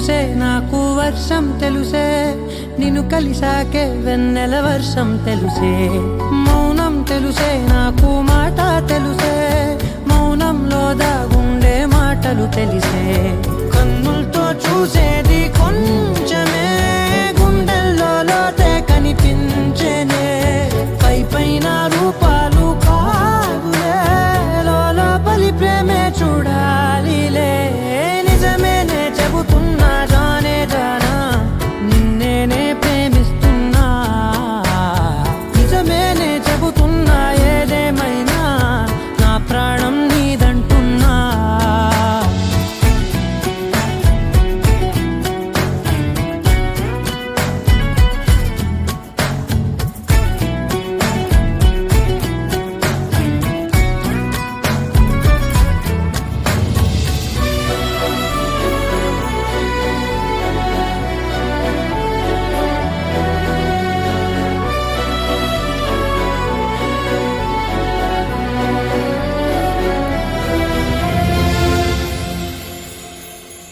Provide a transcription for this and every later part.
తెలుసే నాకు వర్షం తెలుసే నిన్ను కలిసాకే వెన్నెల వర్షం తెలుసే మౌనం తెలుసే నాకు మాట తెలుసే మౌనంలో దాగుండే మాటలు తెలిసే కన్నులతో చూసేది కొంచెమే గుండెల్లో లోతే కనిపించేనే పై పైన రూపాలు కాదులే లోపలి ప్రేమే చూడాలిలే నిజమేనే చెబుతున్నా జానే జానా నిన్నేనే ప్రేమిస్తున్నా నిజమేనే చెబుతున్నా ఏదేమైనా నా ప్రాణం నీదంటున్నా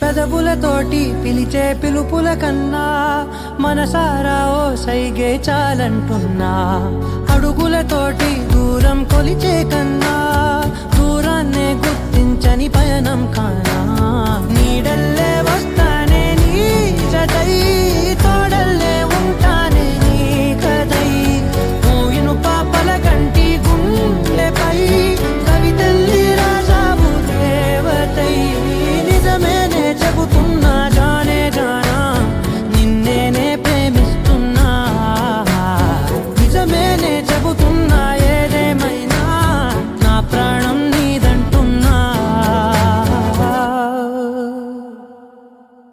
పెదవులతోటి పిలిచే పిలుపుల కన్నా మనసారా ఓ సైగే చాలంటున్నా అడుగులతోటి దూరం కొలిచే కన్నా దూరాన్నే గుర్తించని పయనం కానా నీడల్లే వస్తానే నీ జతై